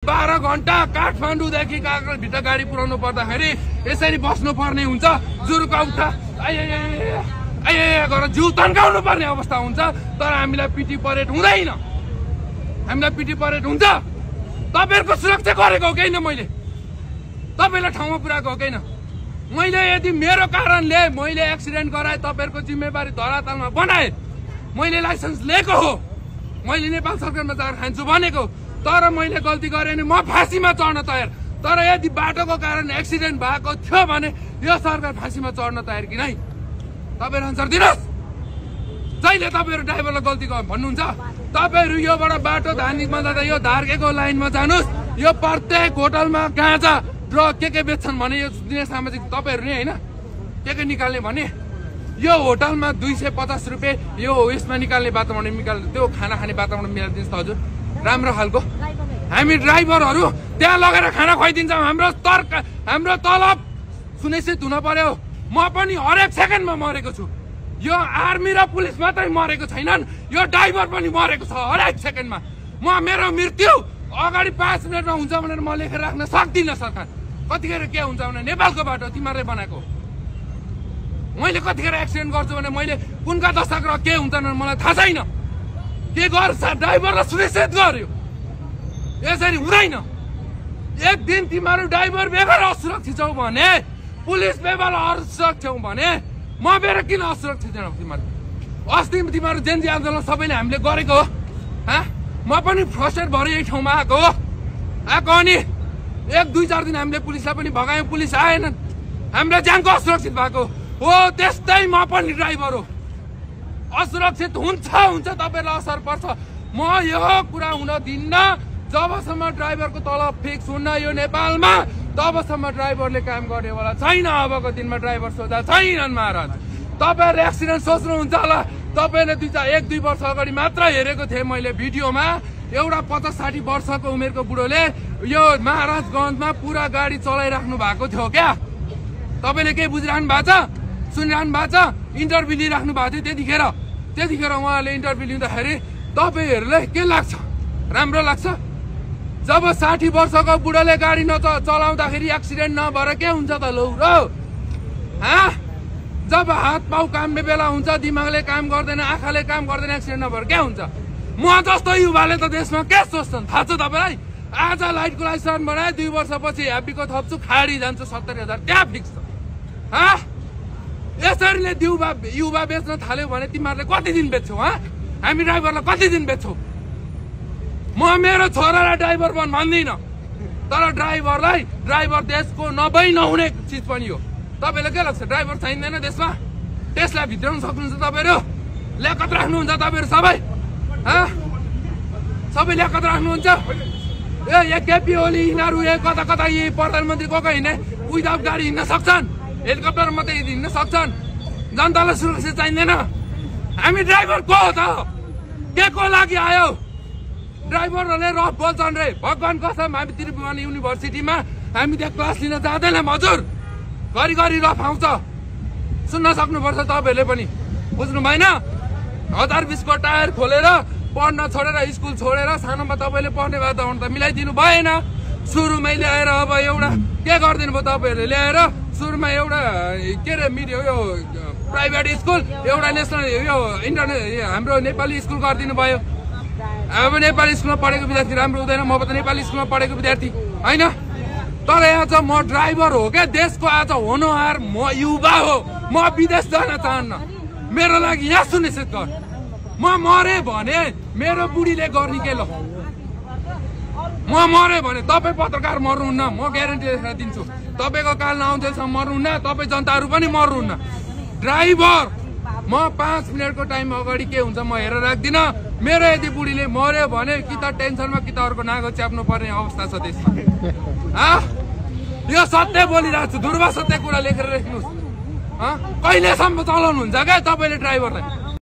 12 घण्टा काठमाडौँदेखि कागजभित्र गाडी पुर्याउनु पर्दाखेरि यसरी बस्नु पर्ने हुन्छ। जुरुका उठा गरेर जिउ तन्काउनु पर्ने अवस्था हुन्छ। तर हामीलाई पिटी परेड हुँदैन, हामीलाई पिटी परेड हुन्छ। तपाईहरुको सुरक्षा गरेको हो किन? मैले तपाईलाई ठाउँमा पुर्याएको हो किन? मैले यदि मेरो कारणले मैले एक्सिडेन्ट गराए तपाईहरुको जिम्मेवारी धरातलमा बनाए, मैले लाइसेन्स लिएको हो, मैले नेपाल सरकारमा जागिर खान्छु भनेको, तर मैले गल्ती गरेँ भने म फाँसीमा चढ्न तयार। तर यदि बाटोको कारण एक्सिडेन्ट भएको थियो भने यो सरकार फाँसीमा चढ्न तयार कि नै? तपाईहरु आन्सर दिनुहोस्। जहिले तपाईहरु ड्राइभरलाई गल्ती भन्नुहुन्छ, तपाईहरु योबाट बाटो धानिकमा जाँदा यो धार्केको लाइनमा जानुस्। यो प्रत्येक होटलमा गाँजा ड्रग के बेच्छन् भने यो दिने सामाजिक तपाईहरु नै हैन के निकाल्ने भने यो होटलमा 250 रुपैयाँ यो यसमा निकाल्ने वातावरण निकाल्ने त्यो खाना खाने वातावरण मिलाइदिन्छ त हजुर, राम्रो खालको। हामी ड्राइभरहरू त्यहाँ लगेर खाना खुवाइदिन्छौँ। हाम्रो तलब सुनिश्चित हुन पर्यो। म पनि हरेक सेकेन्डमा मरेको छु। यो आर्मी र पुलिस मात्रै मरेको छैनन्, यो ड्राइभर पनि मरेको छ हरेक सेकेन्डमा। मेरो मृत्यु अगाडि 5 मिनटमा हुन्छ भनेर म लेखेर राख्न सक्दिनँ। सरकार कतिखेर के हुन्छ भने नेपालको बाटो तिमीहरूले बनाएको, मैले कतिखेर एक्सिडेन्ट गर्छु भने मैले कुनका दशक र के हुन्छ भने मलाई थाहा छैन। के गर्छ ड्राइभरलाई सुनिश्चित गर्यो, यसरी हुँदैन। एक दिन तिमीहरू ड्राइभर बेगर असुरक्षित छौ भने, पुलिस बेगर असुरक्षित छौ भने म बेर किन असुरक्षित छैन? तिमीहरू अस्ति तिमीहरू जेन्जी आन्दोलन सबैले हामीले गरेको हो। म पनि फ्रस्ट्रेट भएर यही ठाउँमा आएको हो। अनि 1-2-4 दिन हामीले पुलिसलाई पनि भगायौँ, पुलिस आएनन्, हामीलाई ज्यानको असुरक्षित भएको हो। त्यस्तै म पनि ड्राइभर हो, असुरक्षित हुन्छ तपाईहरुलाई असर पर्छ। म यो कुरा हुन दिन्न। जबसम्म ड्राइभरको तलब फिक्स हुन्न यो नेपालमा, तबसम्म ड्राइभरले काम गर्नेवाला छैन। अबको दिनमा ड्राइभर सोधा छैनन् महाराज। तपाईहरुले एक्सिडेन्ट सोच्नुहुन्छ होला। तपाईले 1-2 वर्ष अगाडि मात्र हेरेको थिएँ मैले भिडियोमा, एउटा 50-60 वर्षको उमेरको बुढोले यो महाराजगञ्जमा पुरा गाडी चलाइराख्नु भएको थियो क्या। तपाईले के बुझिरहनु भएको छ, सुनिरहनु भएको छ? इन्टरभ्यू लिइराख्नु भएको थियो त्यतिखेर उहाँले इन्टरभ्यू लिँदाखेरि तपाईहरुलाई के लाग्छ? राम्रो लाग्छ? जब 60 वर्षको बुढाले गाडी चलाउँदाखेरि एक्सिडेन्ट नभएर के हुन्छ त? लौ र जब हात पाउ काम्ने बेला हुन्छ, दिमागले काम गर्दैन, आँखाले काम गर्दैन, एक्सिडेन्ट नभएर के हुन्छ? म जस्तो युवाले त देशमा के सोच्छन् थाहा छ तपाईँलाई? आज लाइटको लाइसेन्स बनाए 2 वर्षपछि ह्याप्पीको थप्छु, खाडी जान्छु 70,000 त्यहाँ फिक्स छ। यसरीले युवा बेच्न थाल्यो भने तिमीहरूले कति दिन बेच्छौ? हामी ड्राइभरलाई कति दिन बेच्छौ? म मेरो छोरालाई ड्राइभर भन्दिनँ, तर ड्राइभर देशको नहुने चिज पनि हो। तपाईँलाई के लाग्छ ड्राइभर चाहिँदैन देशमा? त्यसलाई भित्राउन सक्नुहुन्छ तपाईँहरू? ल्याकत राख्नुहुन्छ तपाईँहरू सबै? सबै ल्याकत राख्नुहुन्छ? केपी ओली यिनीहरू कता यी प्रधानमन्त्री को हिँड्ने विदाउट गाडी हिँड्न सक्छन्, हेलिकप्टर मात्रै हिँड्न सक्छन्। जनतालाई सुरक्षा चाहिँदैन। हामी ड्राइभर को हो त? के को लागि आयो? ड्राइभरहरूले रफ बोल्छन् रे, भगवान कसम। हामी त्रिभुवन युनिभर्सिटीमा हामी त्यहाँ क्लास लिन जाँदैनौँ हजुर, घरि रफ आउँछ। सुन्न सक्नुपर्छ तपाईँहरूले पनि, बुझ्नु भएन? 1020 को टायर खोलेर पढ्न छोडेर स्कुल छोडेर सानोमा तपाईँले पढ्ने वातावरण त मिलाइदिनु भएन। सुरुमै ल्याएर अब एउटा के गरिदिनु भयो तपाईँहरूले? ल्याएर सुरुमा एउटा के अरे यो प्राइभेट स्कुल, एउटा नेसनल यो इन्टरनेट हाम्रो नेपाली स्कुल गरिदिनु भयो। अब नेपाली स्कुलमा पढेको विद्यार्थी राम्रो हुँदैन? म त नेपाली स्कुलमा पढेको विद्यार्थी होइन। तर आज म ड्राइभर हो क्या, देशको आज होनहार म युवा हो। म विदेश जान चाहन्न, मेरो लागि यहाँ सुनिश्चित गर। म मरे भने मेरो बुढीले गर्ने के ल? म मरे भने तपाईँ पत्रकार मर्नुहुन्न, म ग्यारेन्टी देखाएर दिन्छु। तपाईँको काल नआउँदैसम्म मर्नुहुन्न, तपाईँ जनताहरू पनि मर्नुहुन्न। ड्राइभर म 5 मिनटको टाइम अगाडि के हुन्छ म हेरेर राख्दिनँ। मेरो यदि बुढीले मर्यो भने कि त टेन्सनमा कि त अर्को नागो च्याप्नु पर्ने अवस्था छ देशमा। यो सत्य बोलिरहेको छु, ध्रुव सत्य कुरा लेखेर राख्नुहोस्। कहिलेसम्म चलाउनुहुन्छ क्या तपाईँले ड्राइभरलाई?